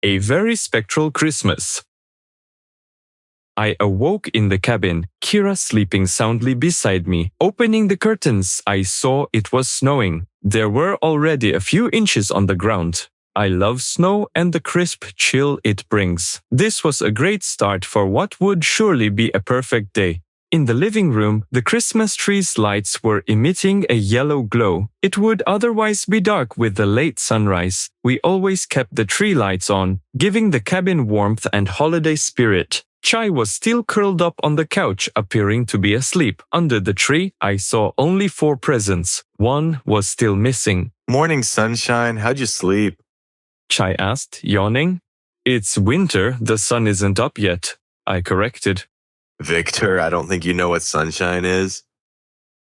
A very spectral Christmas. I awoke in the cabin, Kira sleeping soundly beside me. Opening the curtains, I saw it was snowing. There were already a few inches on the ground. I love snow and the crisp chill it brings. This was a great start for what would surely be a perfect day. In the living room, the Christmas tree's lights were emitting a yellow glow. It would otherwise be dark with the late sunrise. We always kept the tree lights on, giving the cabin warmth and holiday spirit. Chai was still curled up on the couch, appearing to be asleep. Under the tree, I saw only 4 presents. One was still missing. Morning, sunshine. How'd you sleep? Chai asked, yawning. It's winter, the sun isn't up yet, I corrected. Viktor, I don't think you know what sunshine is.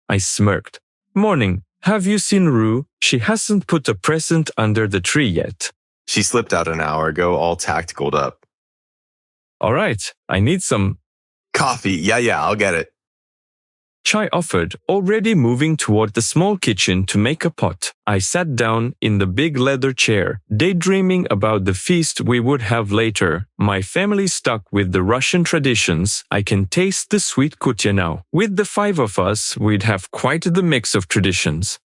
I smirked. Morning. Have you seen Rue? She hasn't put a present under the tree yet. She slipped out an hour ago, all tacticaled up. All right, I need some coffee. Yeah, I'll get it. Chai offered, already moving toward the small kitchen to make a pot. I sat down in the big leather chair, daydreaming about the feast we would have later. My family stuck with the Russian traditions. I can taste the sweet kutya now. With the 5 of us, we'd have quite the mix of traditions.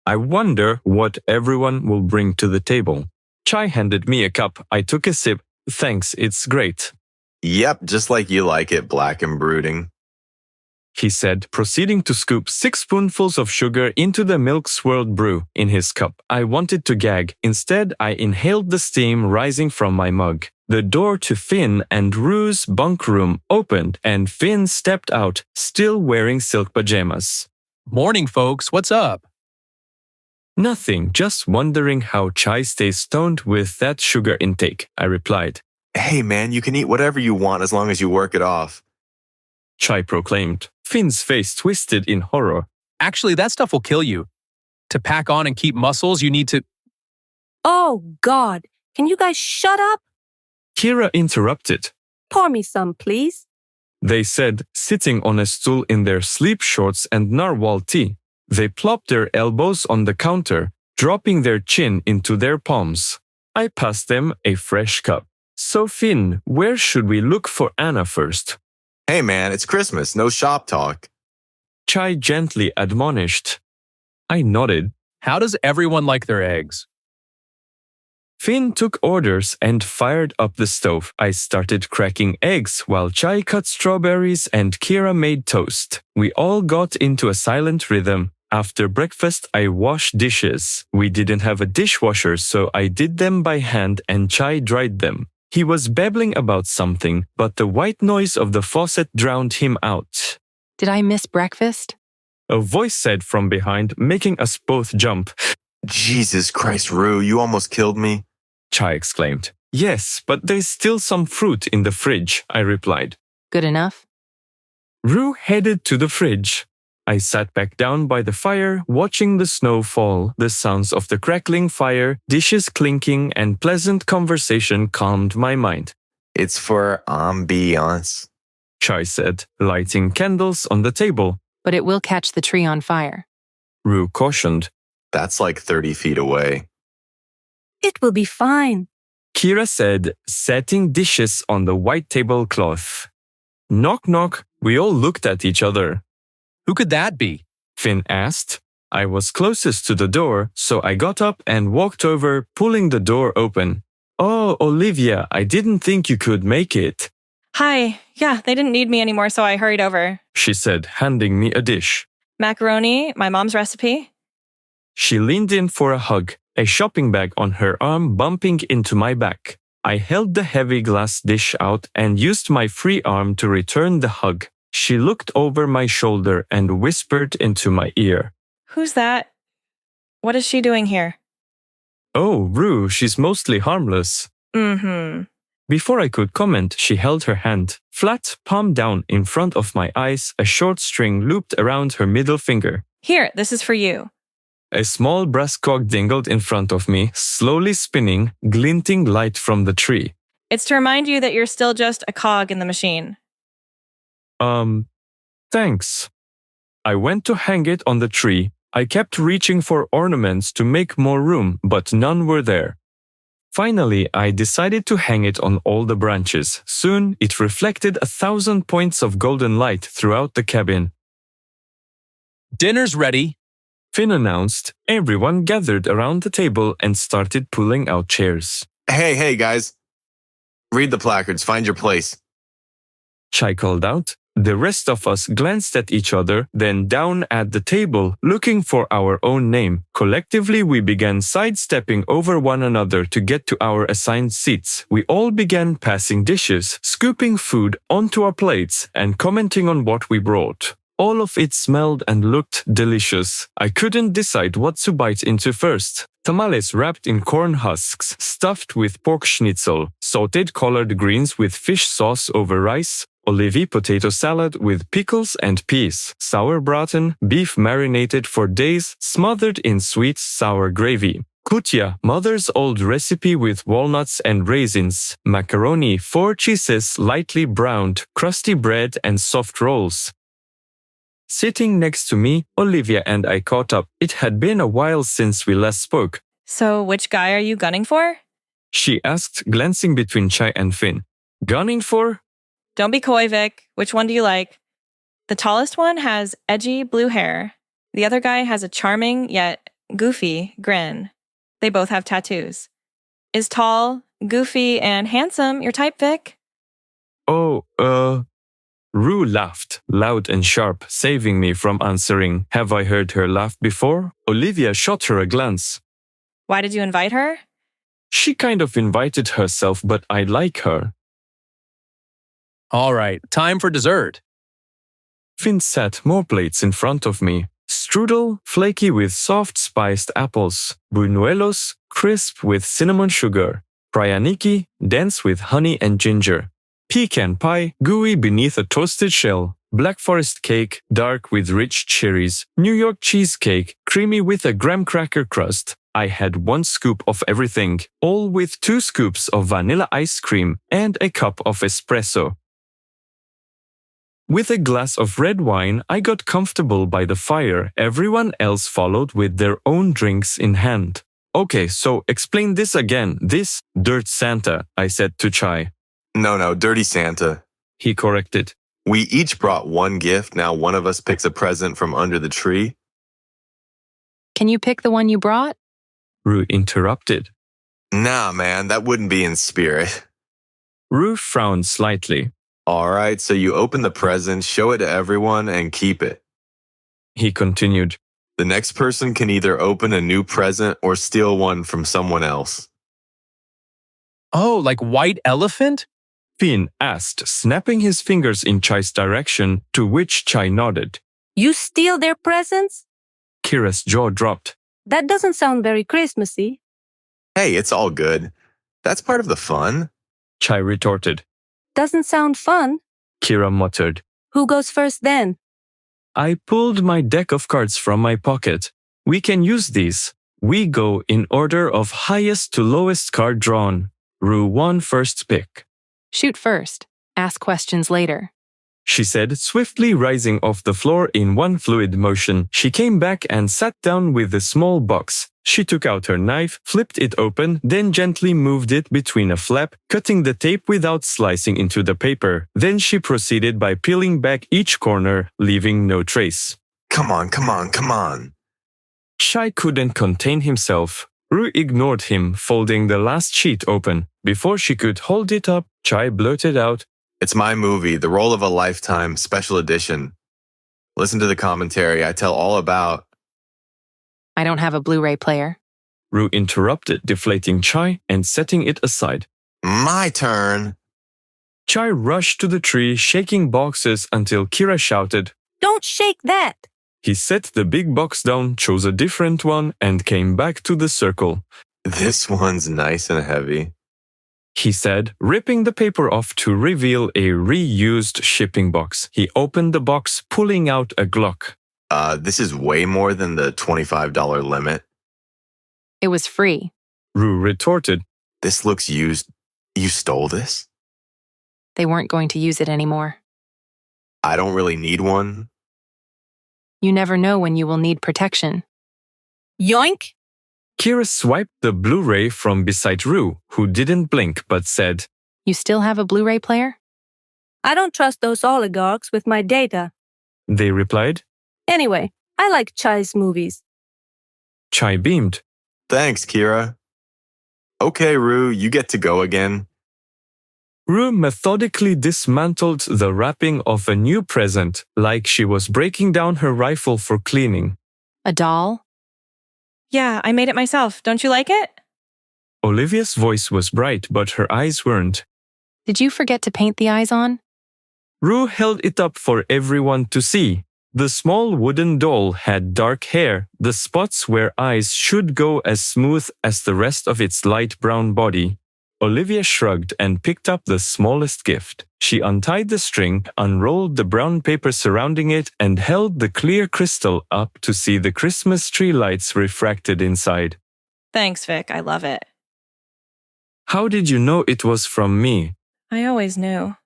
I wonder what everyone will bring to the table. Chai handed me a cup. I took a sip. Thanks, it's great. Yep, just like you like it, black and brooding, he said, proceeding to scoop 6 spoonfuls of sugar into the milk-swirled brew in his cup. I wanted to gag. Instead, I inhaled the steam rising from my mug. The door to Finn and Rue's bunk room opened, and Finn stepped out, still wearing silk pajamas. Morning, folks. What's up? Nothing, just wondering how Chai stays stoned with that sugar intake, I replied. Hey man, you can eat whatever you want as long as you work it off, Chai proclaimed. Finn's face twisted in horror. Actually, that stuff will kill you. To pack on and keep muscles, you need to... Oh, God. Can you guys shut up? Kira interrupted. Pour me some, please. They said, sitting on a stool in their sleep shorts and narwhal tea. They plopped their elbows on the counter, dropping their chin into their palms. I passed them a fresh cup. So Finn, where should we look for Anna first? Hey man, it's Christmas, no shop talk, Chai gently admonished. I nodded. How does everyone like their eggs? Finn took orders and fired up the stove. I started cracking eggs while Chai cut strawberries and Kira made toast. We all got into a silent rhythm. After breakfast, I washed dishes. We didn't have a dishwasher, so I did them by hand and Chai dried them. He was babbling about something, but the white noise of the faucet drowned him out. Did I miss breakfast? A voice said from behind, making us both jump. Jesus Christ, Rue, you almost killed me, Chai exclaimed. Yes, but there's still some fruit in the fridge, I replied. Good enough? Rue headed to the fridge. I sat back down by the fire, watching the snow fall. The sounds of the crackling fire, dishes clinking, and pleasant conversation calmed my mind. It's for ambiance, Chai said, lighting candles on the table. But it will catch the tree on fire, Rue cautioned. That's like 30 feet away. It will be fine, Kira said, setting dishes on the white tablecloth. Knock knock, we all looked at each other. Who could that be? Finn asked. I was closest to the door, so I got up and walked over, pulling the door open. Oh, Olivia, I didn't think you could make it, Hi. Yeah, they didn't need me anymore, so I hurried over. she said, handing me a dish. Macaroni, my mom's recipe. She leaned in for a hug, a shopping bag on her arm bumping into my back. I held the heavy glass dish out and used my free arm to return the hug. She looked over my shoulder and whispered into my ear. Who's that? What is she doing here? Oh, Rue, she's mostly harmless. Mm-hmm. Before I could comment, she held her hand, flat, palm down in front of my eyes, a short string looped around her middle finger. Here, this is for you. A small brass cog dingled in front of me, slowly spinning, glinting light from the tree. It's to remind you that you're still just a cog in the machine. Thanks. I went to hang it on the tree. I kept reaching for ornaments to make more room, but none were there. Finally, I decided to hang it on all the branches. Soon, it reflected 1,000 points of golden light throughout the cabin. Dinner's ready. Finn announced. Everyone gathered around the table and started pulling out chairs. Hey, guys. Read the placards. Find your place. Chai called out. The rest of us glanced at each other, then down at the table, looking for our own name. Collectively, we began sidestepping over one another to get to our assigned seats. We all began passing dishes, scooping food onto our plates, and commenting on what we brought. All of it smelled and looked delicious. I couldn't decide what to bite into first. Tamales wrapped in corn husks, stuffed with pork schnitzel, sautéed collard greens with fish sauce over rice, olivie potato salad with pickles and peas, sour braten, beef marinated for days, smothered in sweet sour gravy. Kutia, mother's old recipe with walnuts and raisins, macaroni, 4 cheeses lightly browned, crusty bread and soft rolls. Sitting next to me, Olivia and I caught up. It had been a while since we last spoke. So, which guy are you gunning for? She asked, glancing between Chai and Finn. Gunning for? Don't be coy, Vic. Which one do you like? The tallest one has edgy blue hair. The other guy has a charming yet goofy grin. They both have tattoos. Is tall, goofy, and handsome your type, Vic? Rue laughed, loud and sharp, saving me from answering. Have I heard her laugh before? Olivia shot her a glance. Why did you invite her? She kind of invited herself, but I like her. All right, time for dessert. Finn sat more plates in front of me. Strudel, flaky with soft spiced apples. Buñuelos, crisp with cinnamon sugar. Pryaniki, dense with honey and ginger. Pecan pie, gooey beneath a toasted shell. Black forest cake, dark with rich cherries. New York cheesecake, creamy with a graham cracker crust. I had 1 scoop of everything, all with 2 scoops of vanilla ice cream and a cup of espresso. With a glass of red wine, I got comfortable by the fire. Everyone else followed with their own drinks in hand. Okay, so explain this again. This Dirt Santa, I said to Chai. No, Dirty Santa. He corrected. We each brought 1 gift. Now one of us picks a present from under the tree. Can you pick the one you brought? Rue interrupted. Nah, man, that wouldn't be in spirit. Rue frowned slightly. All right, so you open the present, show it to everyone, and keep it. He continued. The next person can either open a new present or steal one from someone else. Oh, like white elephant? Finn asked, snapping his fingers in Chai's direction, to which Chai nodded. You steal their presents? Kira's jaw dropped. That doesn't sound very Christmassy. Hey, it's all good. That's part of the fun. Chai retorted. Doesn't sound fun. Kira muttered. Who goes first then? I pulled my deck of cards from my pocket. We can use these. We go in order of highest to lowest card drawn. Rue won first pick. Shoot first. Ask questions later. She said, swiftly rising off the floor in one fluid motion. She came back and sat down with the small box. She took out her knife, flipped it open, then gently moved it between a flap, cutting the tape without slicing into the paper. Then she proceeded by peeling back each corner, leaving no trace. Come on. Chai couldn't contain himself. Rue ignored him, folding the last sheet open. Before she could hold it up, Chai blurted out, It's my movie, The Role of a Lifetime, Special Edition. Listen to the commentary. I tell all about... I don't have a Blu-ray player. Rue interrupted, deflating Chai and setting it aside. My turn. Chai rushed to the tree, shaking boxes until Kira shouted, Don't shake that! He set the big box down, chose a different one, and came back to the circle. This one's nice and heavy. He said, ripping the paper off to reveal a reused shipping box. He opened the box, pulling out a Glock. This is way more than the $25 limit. It was free. Rue retorted. This looks used. You stole this? They weren't going to use it anymore. I don't really need one. You never know when you will need protection. Yoink! Kira swiped the Blu-ray from beside Rue, who didn't blink but said, You still have a Blu ray player? I don't trust those oligarchs with my data. They replied. Anyway, I like Chai's movies. Chai beamed. Thanks, Kira. Okay, Rue, you get to go again. Rue methodically dismantled the wrapping of a new present, like she was breaking down her rifle for cleaning. A doll? Yeah, I made it myself. Don't you like it? Olivia's voice was bright, but her eyes weren't. Did you forget to paint the eyes on? Rue held it up for everyone to see. The small wooden doll had dark hair, the spots where eyes should go as smooth as the rest of its light brown body. Olivia shrugged and picked up the smallest gift. She untied the string, unrolled the brown paper surrounding it, and held the clear crystal up to see the Christmas tree lights refracted inside. Thanks, Vic. I love it. How did you know it was from me? I always knew.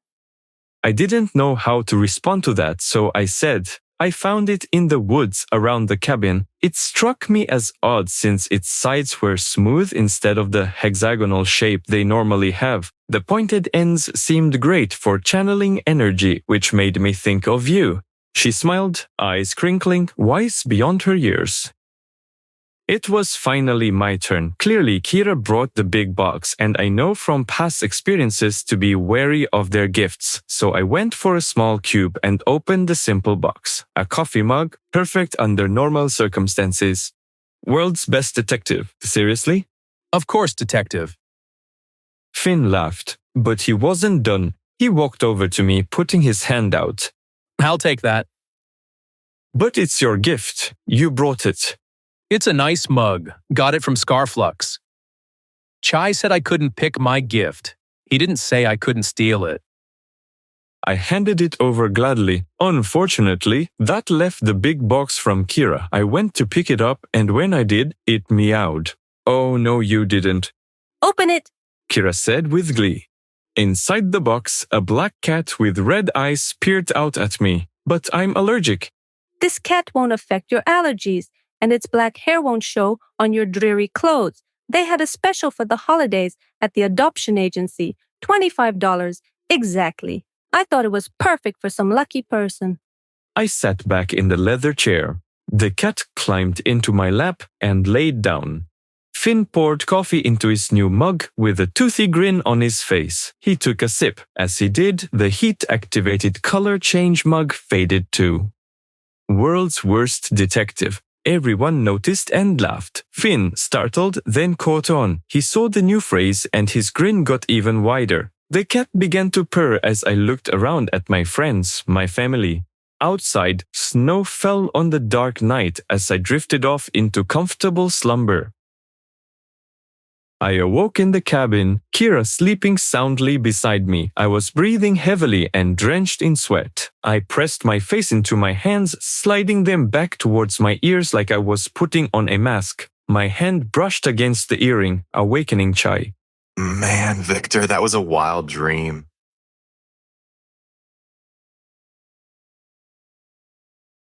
I didn't know how to respond to that, so I said, I found it in the woods around the cabin. It struck me as odd since its sides were smooth instead of the hexagonal shape they normally have. The pointed ends seemed great for channeling energy, which made me think of you. She smiled, eyes crinkling, wise beyond her years. It was finally my turn. Clearly, Kira brought the big box, and I know from past experiences to be wary of their gifts, so I went for a small cube and opened the simple box. A coffee mug, perfect under normal circumstances. World's best detective. Seriously? Of course, Detective. Finn laughed, but he wasn't done. He walked over to me, putting his hand out. I'll take that. But it's your gift. You brought it. It's a nice mug. Got it from Scarflux. Chai said I couldn't pick my gift. He didn't say I couldn't steal it. I handed it over gladly. Unfortunately, that left the big box from Kira. I went to pick it up, and when I did, it meowed. Oh, no, you didn't, Open it. Kira said with glee. Inside the box, a black cat with red eyes peered out at me. But I'm allergic. This cat won't affect your allergies, and its black hair won't show on your dreary clothes. They had a special for the holidays at the adoption agency. $25 exactly. I thought it was perfect for some lucky person. I sat back in the leather chair. The cat climbed into my lap and laid down. Finn poured coffee into his new mug with a toothy grin on his face. He took a sip. As he did, the heat-activated color change mug faded too. World's worst detective. Everyone noticed and laughed. Finn, startled, then caught on. He saw the new phrase and his grin got even wider. The cat began to purr as I looked around at my friends, my family. Outside, snow fell on the dark night as I drifted off into comfortable slumber. I awoke in the cabin, Kira sleeping soundly beside me. I was breathing heavily and drenched in sweat. I pressed my face into my hands, sliding them back towards my ears like I was putting on a mask. My hand brushed against the earring, awakening Chai. Man, Victor, that was a wild dream.